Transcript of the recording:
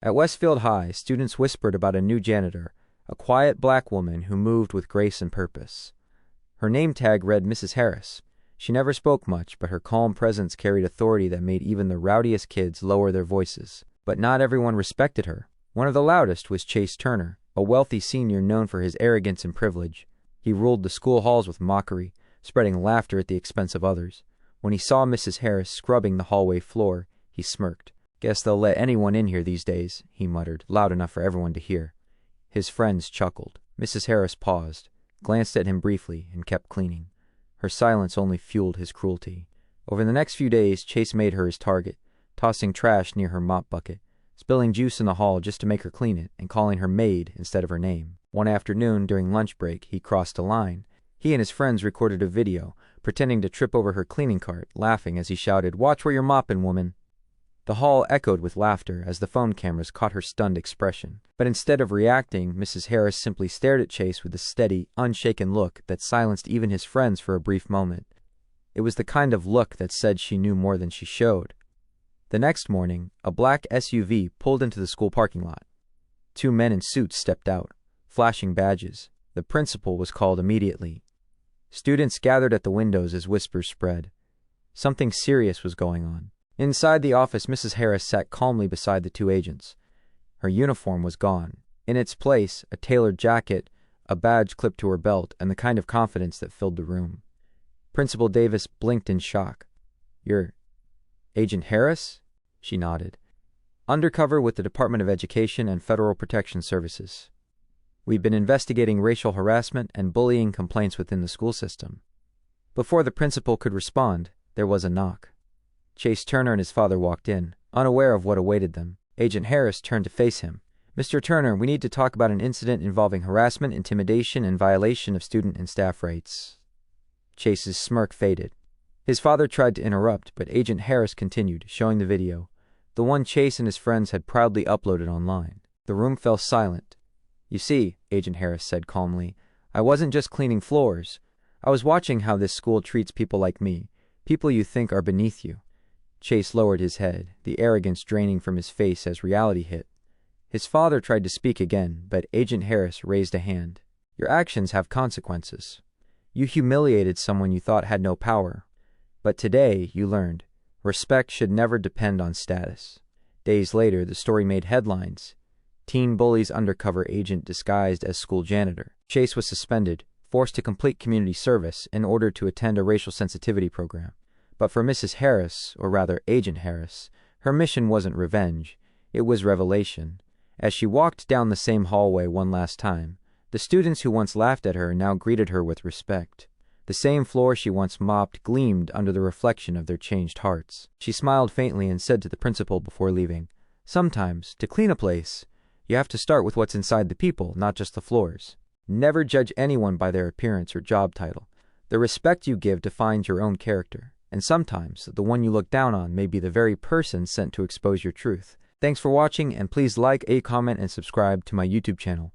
At Westfield High, students whispered about a new janitor, a quiet black woman who moved with grace and purpose. Her name tag read Mrs. Harris. She never spoke much, but her calm presence carried authority that made even the rowdiest kids lower their voices. But not everyone respected her. One of the loudest was Chase Turner, a wealthy senior known for his arrogance and privilege. He ruled the school halls with mockery, spreading laughter at the expense of others. When he saw Mrs. Harris scrubbing the hallway floor, he smirked. "Guess they'll let anyone in here these days," he muttered, loud enough for everyone to hear. His friends chuckled. Mrs. Harris paused, glanced at him briefly, and kept cleaning. Her silence only fueled his cruelty. Over the next few days, Chase made her his target, tossing trash near her mop bucket, spilling juice in the hall just to make her clean it, and calling her maid instead of her name. One afternoon, during lunch break, he crossed a line. He and his friends recorded a video, pretending to trip over her cleaning cart, laughing as he shouted, "Watch where you're mopping, woman!" The hall echoed with laughter as the phone cameras caught her stunned expression. But instead of reacting, Mrs. Harris simply stared at Chase with a steady, unshaken look that silenced even his friends for a brief moment. It was the kind of look that said she knew more than she showed. The next morning, a black SUV pulled into the school parking lot. Two men in suits stepped out, flashing badges. The principal was called immediately. Students gathered at the windows as whispers spread. Something serious was going on. Inside the office, Mrs. Harris sat calmly beside the two agents. Her uniform was gone. In its place, a tailored jacket, a badge clipped to her belt, and the kind of confidence that filled the room. Principal Davis blinked in shock. "You're Agent Harris?" She nodded. "Undercover with the Department of Education and Federal Protection Services. We've been investigating racial harassment and bullying complaints within the school system." Before the principal could respond, there was a knock. Chase Turner and his father walked in, unaware of what awaited them. Agent Harris turned to face him. "Mr. Turner, we need to talk about an incident involving harassment, intimidation, and violation of student and staff rights." Chase's smirk faded. His father tried to interrupt, but Agent Harris continued, showing the video, the one Chase and his friends had proudly uploaded online. The room fell silent. "You see," Agent Harris said calmly, "I wasn't just cleaning floors. I was watching how this school treats people like me, people you think are beneath you." Chase lowered his head, the arrogance draining from his face as reality hit. His father tried to speak again, but Agent Harris raised a hand. "Your actions have consequences. You humiliated someone you thought had no power. But today, you learned, respect should never depend on status." Days later, the story made headlines. Teen bullies undercover agent disguised as school janitor. Chase was suspended, forced to complete community service in order to attend a racial sensitivity program. But for Mrs. Harris, or rather Agent Harris, her mission wasn't revenge, it was revelation. As she walked down the same hallway one last time, the students who once laughed at her now greeted her with respect. The same floor she once mopped gleamed under the reflection of their changed hearts. She smiled faintly and said to the principal before leaving, "Sometimes, to clean a place, you have to start with what's inside the people, not just the floors. Never judge anyone by their appearance or job title. The respect you give defines your own character. And sometimes, the one you look down on may be the very person sent to expose your truth." Thanks for watching, and please like, comment, and subscribe to my YouTube channel.